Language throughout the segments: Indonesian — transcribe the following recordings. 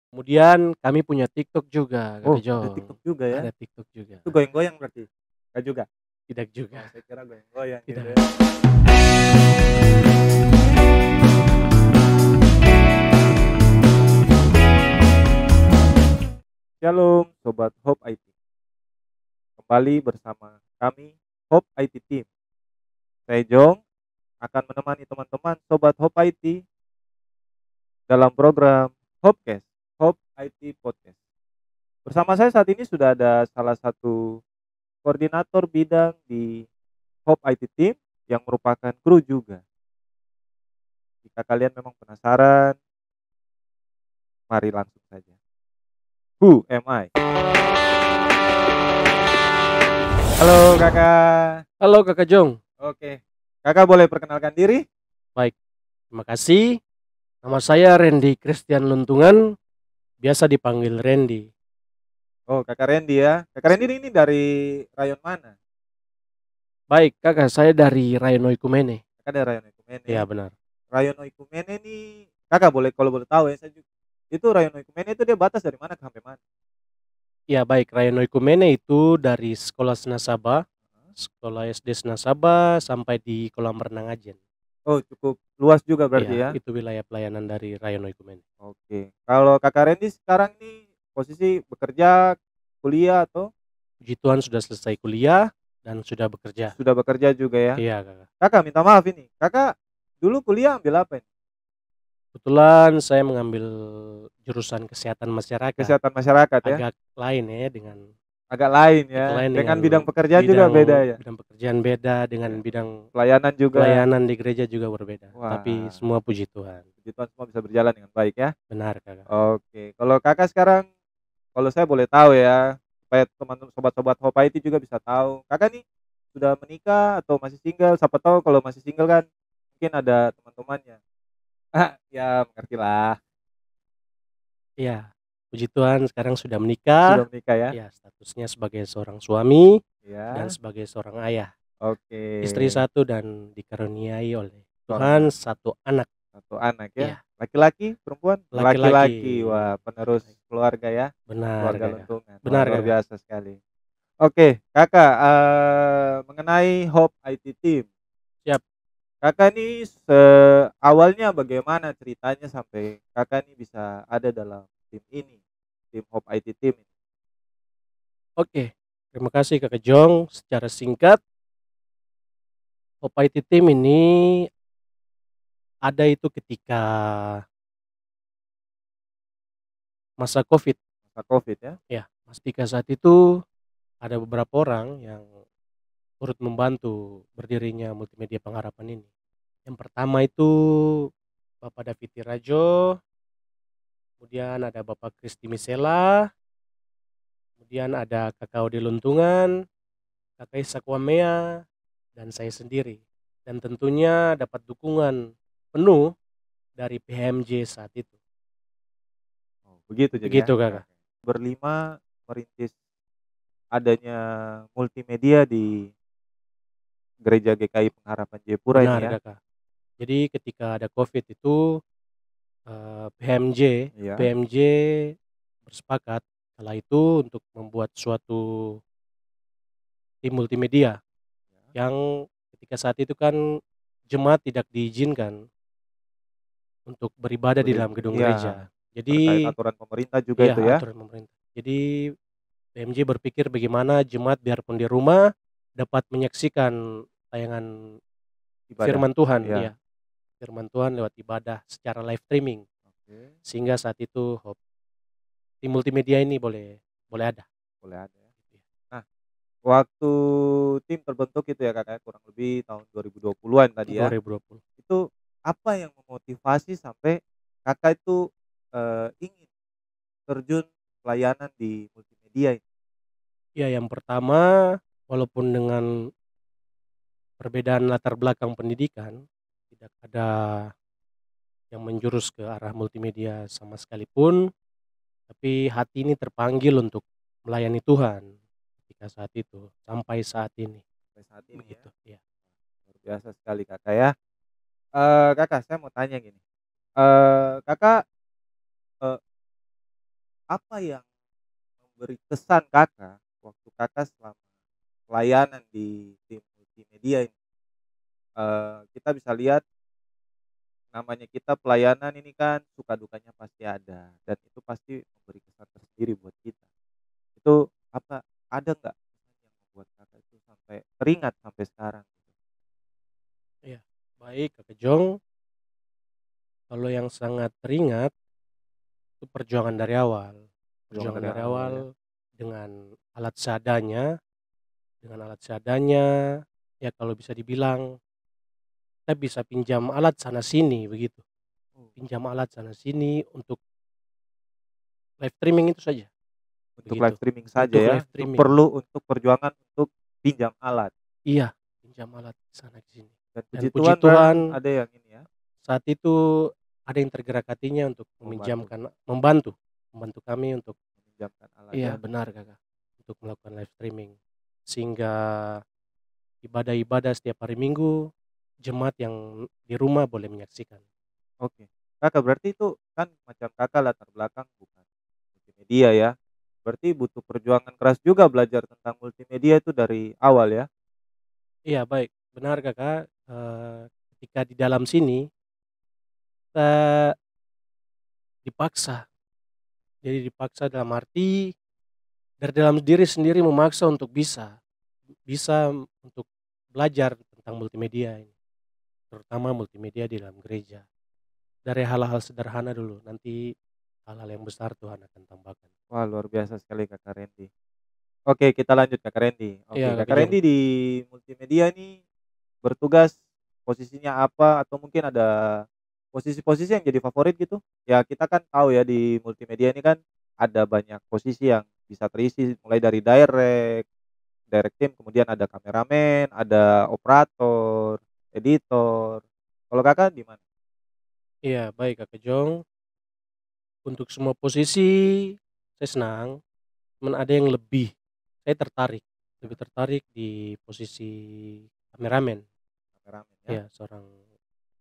Kemudian kami punya TikTok juga, Oh, Kakak ada Jong. TikTok juga ya? Ada TikTok juga. Itu goyang-goyang berarti? Enggak juga? Tidak juga, Oh, saya kira goyang-goyang gitu tidak. ya. Shalom Sobat Hope IT. Kembali bersama kami Hope IT Team. Saya Jong akan menemani teman-teman Sobat Hope IT dalam program Hopecast, Hope IT Podcast. Bersama saya saat ini sudah ada salah satu koordinator bidang di Hope IT Team yang merupakan kru juga. Jika kalian memang penasaran, mari langsung saja. Who am I? Halo kakak. Halo Kakak Jong. Oke, kakak boleh perkenalkan diri? Baik, terima kasih. Nama saya Randy Christian Luntungan, biasa dipanggil Randy. Oh, kakak Randy ya. Kakak Randy ini dari rayon mana? Baik, Kakak, saya dari Rayon Oikumene. Kakak dari rayon Oikumene. Iya, benar. Rayon Oikumene ini, kakak boleh kalau boleh tahu ya, saya juga. Itu rayon Oikumene itu dia batas dari mana ke sampai mana? Iya, baik. Rayon Oikumene itu dari Sekolah Senasaba, Sekolah SD Senasaba sampai di Kolam Renang Ajen. Oh, cukup luas juga berarti Iya, ya. itu wilayah pelayanan dari Rayon Oikumene. Oke. Kalau kakak Randy sekarang nih posisi bekerja, kuliah atau Puji Tuhan sudah selesai kuliah dan sudah bekerja. sudah bekerja juga ya? Iya, Kakak. Kakak minta maaf ini. Kakak dulu kuliah ambil apa ini? Kebetulan saya mengambil jurusan kesehatan masyarakat. Kesehatan masyarakat ya? Agak lain ya dengan Agak lain agak ya. lain Dengan dengan bidang pekerjaan juga bidang beda ya? bidang pekerjaan beda, dengan Ya. bidang Pelayanan juga. pelayanan di gereja juga berbeda. Tapi Wah, semua puji Tuhan. puji Tuhan semua bisa berjalan dengan baik ya. Benar, Kakak. Oke, kalau kakak sekarang, kalau saya boleh tahu ya, supaya teman-teman sobat-sobat Hopa itu juga bisa tahu, kakak nih sudah menikah atau masih single? Siapa tahu kalau masih single kan mungkin ada teman-temannya. Ah, ya mengertilah. Iya, puji Tuhan sekarang sudah Sudah menikah. menikah ya? Ya, statusnya sebagai seorang suami dan Ya. sebagai seorang ayah. Oke. Istri satu dan dikaruniai oleh Seorang Tuhan anak, satu anak. satu anak ya. Iya, Laki-laki, perempuan? laki-laki. Laki-laki. Wah, penerus Laki-laki. keluarga ya. Benar, Keluarga Kakak. Lentungan. Wah, Benar, luar Kakak. biasa sekali. Oke, kakak, mengenai Hope IT Team. Siap. Kakak nih awalnya bagaimana ceritanya sampai kakak nih bisa ada dalam tim ini, tim Hope IT Team ini? Oke. Terima kasih Kakak Jong. Secara singkat, Hope IT Team ini ada itu ketika masa Covid. Masa Covid ya? Ya, ketika saat itu ada beberapa orang yang turut membantu berdirinya Multimedia Pengharapan ini. Yang pertama itu Bapak David Tirajo, kemudian ada Bapak Kristi Misela, kemudian ada Kakak Ode Luntungan, Kakak Isak Wamea, dan saya sendiri. Dan tentunya dapat dukungan penuh dari PHMJ saat itu. Oh, begitu jadi ya? Begitu, Oke, Kakak. oke. Berlima merintis adanya multimedia di Gereja GKI Pengharapan Jayapura ini Benar, ya? Kakak. Jadi ketika ada Covid itu, PHMJ Iya. PMJ bersepakat kala itu untuk membuat suatu tim multimedia yang ketika saat itu kan jemaat tidak diizinkan untuk beribadah di dalam gedung Iya, gereja. terkait Jadi aturan pemerintah juga iya, itu ya? aturan pemerintah. Jadi PMJ berpikir bagaimana jemaat biarpun di rumah dapat menyaksikan tayangan Ibadah. firman Tuhan, Iya. ya, firman Tuhan lewat ibadah secara live streaming. Oke, Sehingga saat itu tim multimedia ini boleh boleh ada. boleh ada ya. Nah, waktu tim terbentuk itu ya Kak ya, kurang lebih tahun 2020-an tadi ya. 2020. Itu apa yang memotivasi sampai Kakak itu, ingin terjun pelayanan di multimedia ini? Ya, yang pertama, walaupun dengan perbedaan latar belakang pendidikan, tidak ada yang menjurus ke arah multimedia sama sekalipun, tapi hati ini terpanggil untuk melayani Tuhan ketika saat itu, sampai saat ini, Sampai saat ini ya, begitu, ya. luar biasa sekali Kakak ya. Kakak saya mau tanya gini, Kakak, eee, apa yang memberi kesan Kakak waktu Kakak selama pelayanan di tim multimedia ini? Kita bisa lihat namanya kita pelayanan ini kan suka dukanya pasti ada dan itu pasti memberi kesan tersendiri buat kita. Itu apa, ada nggak kesan yang membuat Kakak itu sampai teringat sampai sekarang gitu? Iya, baik Kak Kejong, kalau yang sangat teringat itu perjuangan dari awal. Perjuangan Perjuangan dari dari awal awal ya? dengan alat seadanya dengan alat seadanya, ya kalau bisa dibilang kita bisa pinjam alat sana sini begitu, Oh, pinjam alat sana sini untuk live streaming itu saja, untuk live begitu. streaming saja Untuk ya? live Itu streaming. perlu untuk perjuangan untuk pinjam alat Iya, pinjam alat sana sini. dan Dan puji Tuhan puji Tuhan ada yang ini ya, saat itu ada yang tergerak hatinya untuk membantu membantu kami untuk meminjamkan alat iya ya? benar Kakak, untuk melakukan live streaming. Sehingga ibadah-ibadah setiap hari Minggu, jemaat yang di rumah boleh menyaksikan. Oke. Kakak, berarti itu kan macam Kakak latar belakang bukan multimedia ya. Berarti butuh perjuangan keras juga belajar tentang multimedia itu dari awal ya? Iya baik, benar Kakak, ketika di dalam sini, kita dipaksa. Jadi dipaksa dalam arti, dari dalam diri sendiri memaksa untuk bisa bisa untuk belajar tentang multimedia ini, terutama multimedia di dalam gereja. Dari hal-hal sederhana dulu, nanti hal-hal yang besar Tuhan akan tambahkan. Wah, luar biasa sekali Kakak Randy. Oke, kita lanjut Kakak Randy. Iya Oke, Kak Kakak Kejong. Randy di multimedia ini bertugas posisinya apa atau mungkin ada posisi-posisi yang jadi favorit gitu? Ya kita kan tahu ya di multimedia ini kan ada banyak posisi yang bisa terisi mulai dari direct tim, kemudian ada kameramen, ada operator, editor. Kalau Kakak di mana? Iya baik Kak Kejong, untuk semua posisi saya senang, cuman ada yang saya lebih tertarik di posisi kameramen. Kameramen ya? Iya, seorang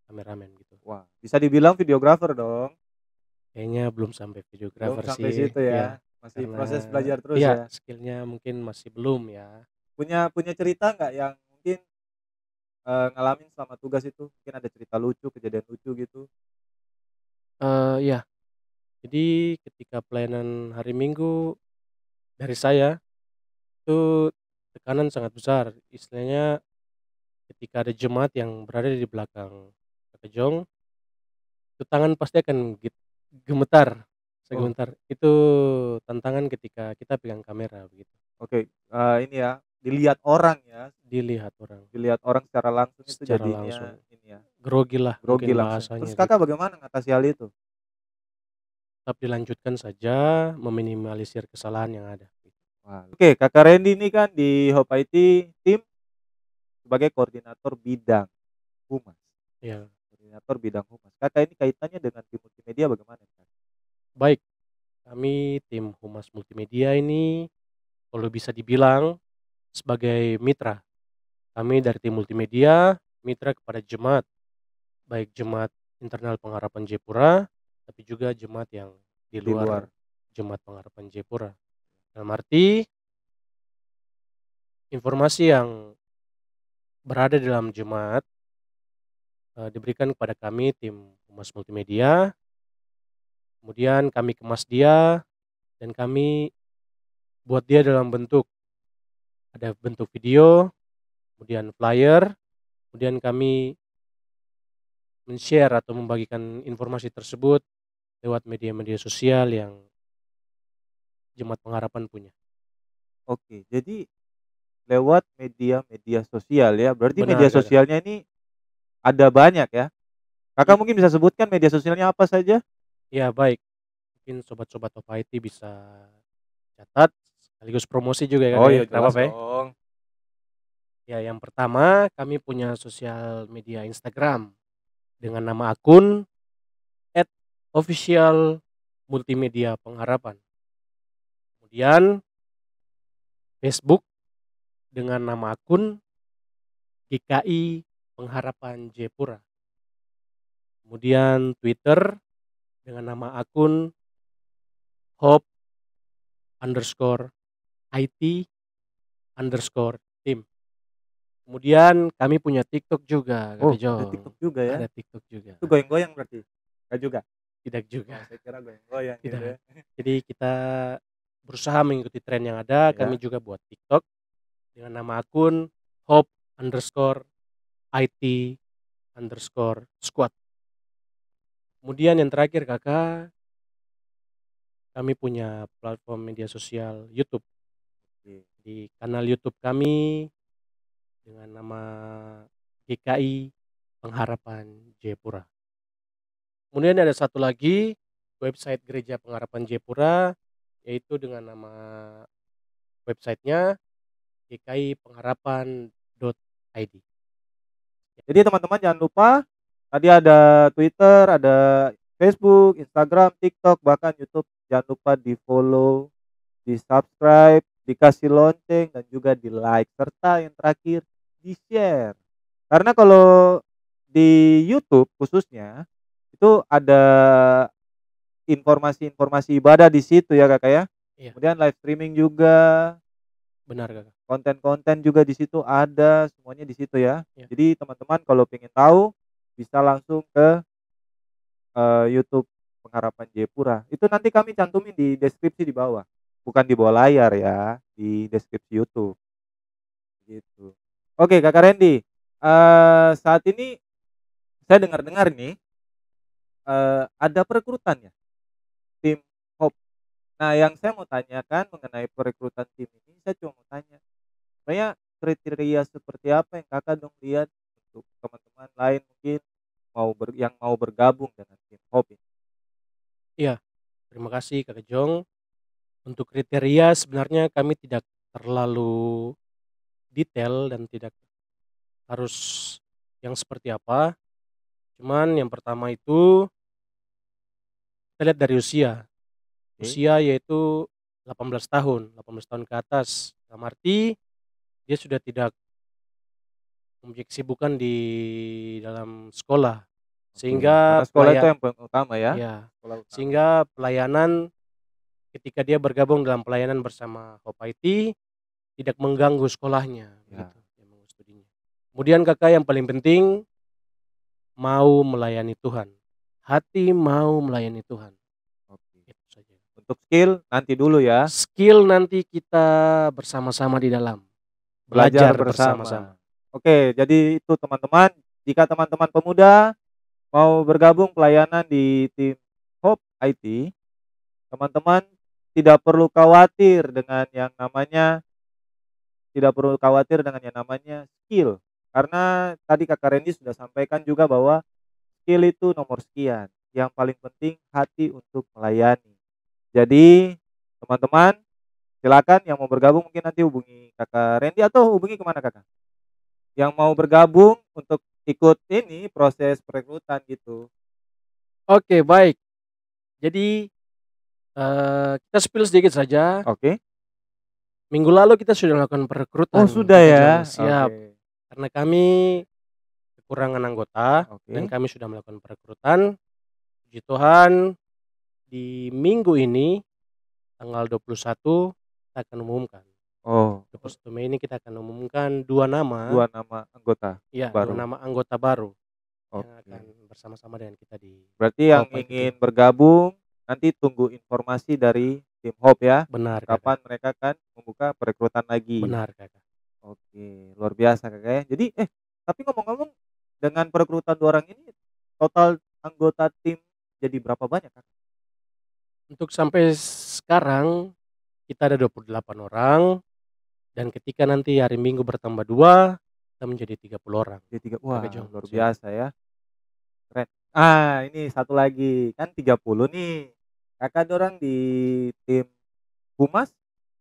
kameramen gitu. Wah, bisa dibilang videografer dong? Kayaknya belum sampai Belum videografer sampai sih, situ ya ya? Masih karena proses belajar terus iya, ya? skill-nya mungkin masih belum ya. Punya punya cerita nggak yang mungkin, ngalamin selama tugas itu? Mungkin ada cerita lucu, kejadian lucu gitu? Iya, jadi ketika pelayanan hari Minggu dari saya, itu tekanan sangat besar. Istilahnya ketika ada jemaat yang berada di belakang Kak Kejong, itu tangan pasti akan gemetar, Oh, segemetar. Itu tantangan ketika kita pegang kamera begitu, oke, ini ya, dilihat orang ya, dilihat orang dilihat orang secara langsung itu secara jadinya langsung. ini ya, Grogi lah grogi mungkin langsung. Terus bahasanya Kakak gitu. bagaimana ngatasi hal itu? Tetap dilanjutkan saja, meminimalisir kesalahan yang ada. Wah, oke, Kakak Randy ini kan di Hope IT tim sebagai koordinator bidang humas. Ya, Koordinator bidang humas. Kakak ini kaitannya dengan tim multimedia bagaimana, Kak? baik, kami tim Humas Multimedia ini kalau bisa dibilang sebagai mitra. Kami dari tim multimedia, mitra kepada jemaat, baik jemaat internal Pengharapan Jayapura, tapi juga jemaat yang di Di luar. luar jemaat Pengharapan Jayapura. Dalam arti, informasi yang berada dalam jemaat, diberikan kepada kami tim Humas Multimedia, kemudian kami kemas dia dan kami buat dia dalam ada bentuk video, kemudian flyer, kemudian kami men-share atau membagikan informasi tersebut lewat media-media sosial yang Jemaat Pengharapan punya. Oke, jadi lewat media-media sosial ya, berarti media Benar Kakak. sosialnya ini ada banyak ya? Kakak I mungkin bisa sebutkan media sosialnya apa saja? iya baik, mungkin sobat-sobat Top IT bisa catat, sekaligus promosi juga ya Oh Kakak ya, iya nggak jelas apa-apa ya. dong. Ya yang pertama kami punya sosial media Instagram dengan nama akun @official_multimedia_pengharapan. Kemudian Facebook dengan nama akun GKI Pengharapan Jayapura. Kemudian Twitter dengan nama akun underscore IT_team. Kemudian kami punya TikTok juga, Oh, Kakak ada Jong. TikTok juga ya? Ada TikTok juga. Itu goyang-goyang berarti? Enggak juga? Tidak Oh, juga, saya kira goyang-goyang gitu tidak. ya. Jadi kita berusaha mengikuti tren yang ada, kami Ya. juga buat TikTok dengan nama akun hope_IT_squad. Kemudian yang terakhir Kakak, kami punya platform media sosial YouTube. Oke. Di kanal YouTube kami dengan nama GKI Pengharapan Jayapura. Kemudian ada satu lagi website Gereja Pengharapan Jayapura, yaitu dengan nama websitenya gkipengharapan.id. Jadi teman-teman jangan lupa tadi ada Twitter, ada Facebook, Instagram, TikTok, bahkan YouTube. Jangan lupa di-follow, di-subscribe, dikasih lonceng dan juga di-like serta yang terakhir di-share. Karena kalau di YouTube khususnya itu ada informasi-informasi ibadah di situ ya Kakak ya. Iya, Kemudian live streaming juga, benar Kakak. konten-konten juga di situ ada, semuanya di situ ya. Iya. Jadi teman-teman kalau pengen tahu bisa langsung ke YouTube Pengharapan Jayapura. Itu nanti kami cantumin di deskripsi di bawah. Bukan di bawah layar ya, di deskripsi YouTube. Gitu. Oke, Kakak Randy, saat ini saya dengar-dengar nih, ada perekrutan ya, tim Hope. Nah, yang saya mau tanyakan mengenai perekrutan tim ini, saya cuma mau tanya, sebenarnya kriteria seperti apa yang Kakak dong lihat untuk teman-teman lain mungkin yang mau bergabung dengan tim Hope ini? Iya, terima kasih Kakak Jong. Untuk kriteria sebenarnya kami tidak terlalu detail dan tidak harus yang seperti apa. Cuman yang pertama itu kita lihat dari usia. Oke, Usia yaitu 18 tahun, 18 tahun ke atas. Dalam arti dia sudah tidak mempunyai kesibukan di dalam sekolah. oke. Sehingga Karena sekolah itu yang utama ya, ya, sekolah utama. sehingga pelayanan ketika dia bergabung dalam pelayanan bersama Hope IT tidak mengganggu sekolahnya Ya, begitu, yang mengganggu studinya. Kemudian Kakak yang paling penting mau melayani Tuhan. Hati mau melayani Tuhan. oke. Itu saja. Untuk skill nanti dulu ya, Skill nanti kita bersama-sama di dalam. belajar Belajar bersama-sama. bersama. Oke, jadi itu teman-teman, jika teman-teman pemuda mau bergabung pelayanan di tim Hope IT, teman-teman tidak perlu khawatir dengan yang namanya skill. Karena tadi Kakak Randy sudah sampaikan juga bahwa skill itu nomor sekian. Yang paling penting hati untuk melayani. Jadi teman-teman silakan yang mau bergabung mungkin nanti hubungi Kakak Randy atau hubungi kemana Kakak? Yang mau bergabung untuk ikut ini proses perekrutan gitu. Oke, baik. Jadi kita spill sedikit saja. Oke. Minggu lalu kita sudah melakukan Oh perekrutan sudah Kakak ya. Jong, siap. Oke. Karena kami kekurangan anggota dan Oke. kami sudah melakukan perekrutan. Puji Tuhan di minggu ini tanggal 21 kita akan umumkan. Oh, 21 Mei ini kita akan umumkan 2 nama, 2 nama anggota ya 2 baru. nama anggota baru yang Oke. akan bersama-sama dengan kita di Berarti yang Hope IT Team. ingin bergabung nanti tunggu informasi dari tim Hope ya. Benar Kakak, Kapan mereka akan membuka perekrutan lagi. benar Kakak. Oke, luar biasa Kakak ya. Jadi tapi ngomong-ngomong dengan perekrutan 2 orang ini total anggota tim jadi berapa banyak Kak? Untuk sampai sekarang kita ada 28 orang dan ketika nanti hari Minggu bertambah 2 kita menjadi 30 orang. Jadi 3, Kakak wah Jong, luar siap. biasa ya. Keren. Ini satu lagi, kan 30 nih. Kakak dorang di tim Humas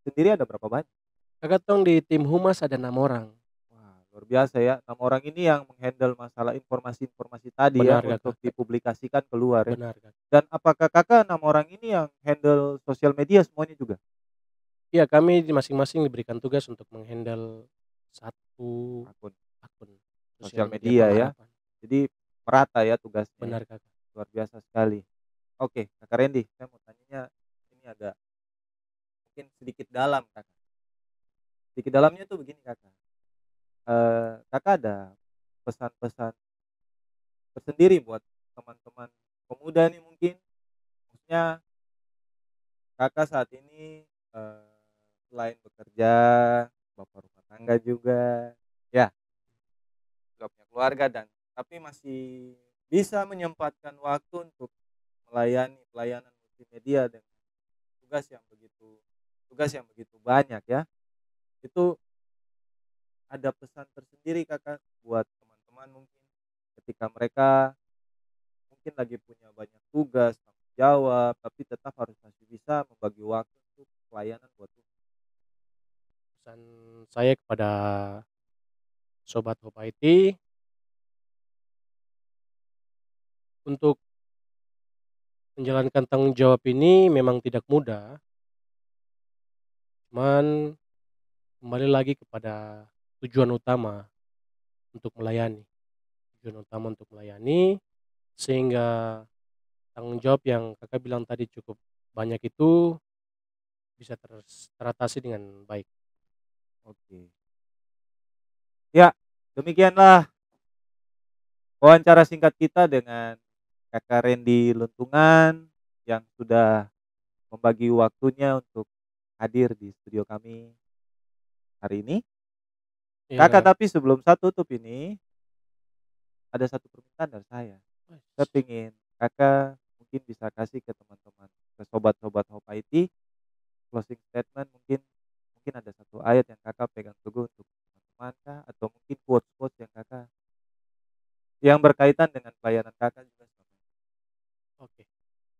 sendiri ada berapa banyak? Kakak tong di tim humas ada 6 orang. Wah, luar biasa ya. 6 orang ini yang meng-handle masalah informasi-informasi tadi ya Benar untuk Kakak, dipublikasikan keluar ya. benar Kakak. Dan apakah Kakak 6 orang ini yang handle sosial media semuanya juga? Iya, kami masing-masing diberikan tugas untuk meng-handle satu Akun akun sosial sosial media media ya. pengharapan. Jadi merata ya tugasnya ya. Benar Kakak. Luar biasa sekali. Oke, Kakak Randy, saya mau tanyanya ini agak mungkin dalam kakak. Titik dalamnya tuh begini kakak. Kakak ada pesan-pesan tersendiri buat teman-teman pemuda nih mungkin. Maksudnya kakak saat ini selain bekerja, bapak rumah tangga juga, ya juga punya keluarga dan tapi masih bisa menyempatkan waktu untuk melayani pelayanan multimedia dengan tugas yang begitu tugas yang begitu banyak ya. Itu ada pesan tersendiri kakak buat teman-teman mungkin ketika mereka mungkin lagi punya banyak tugas tanggung jawab tapi tetap harus masih bisa membagi waktu untuk pelayanan buat Tuhan. Pesan saya kepada Sobat Hope IT, untuk menjalankan tanggung jawab ini memang tidak mudah, cuman kembali lagi kepada tujuan utama untuk melayani. Tujuan utama untuk melayani, sehingga tanggung jawab yang Kakak bilang tadi cukup banyak itu bisa teratasi dengan baik. Oke. Ya, demikianlah wawancara singkat kita dengan Kakak Randy Luntungan yang sudah membagi waktunya untuk hadir di studio kami hari ini. Iya, Kakak, Kak. tapi sebelum saya tutup ini, ada satu permintaan dari saya. Saya ingin Kakak mungkin bisa kasih ke teman-teman, ke sobat-sobat Hope IT, closing statement mungkin mungkin ada satu ayat yang Kakak pegang teguh untuk teman-teman kah, atau mungkin quotes-quotes yang Kakak yang berkaitan dengan pelayanan Kakak juga selama ini. Oke.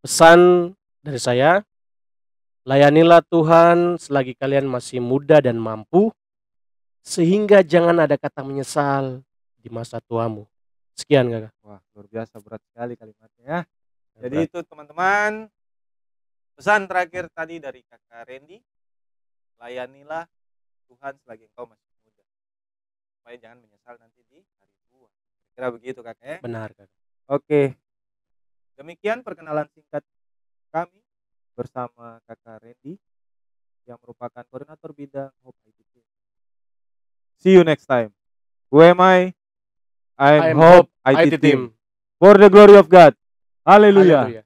Pesan dari saya, layanilah Tuhan selagi kalian masih muda dan mampu, sehingga jangan ada kata menyesal di masa tuamu. Sekian, Kakak. Wah, luar biasa berat sekali kalimatnya ya. Jadi Berat. itu teman-teman, pesan terakhir tadi dari Kakak Randy, layanilah Tuhan selagi engkau masih muda, supaya jangan menyesal nanti di hari tua. Kira begitu Kakak ya. Benar, Kakak. Oke, demikian perkenalan singkat kami bersama Kakak Randy yang merupakan koordinator bidang Hope IT. See you next time. Who am I? I'm I am Hope Hope IT IT team. team. For the glory of God. Hallelujah. Haleluya.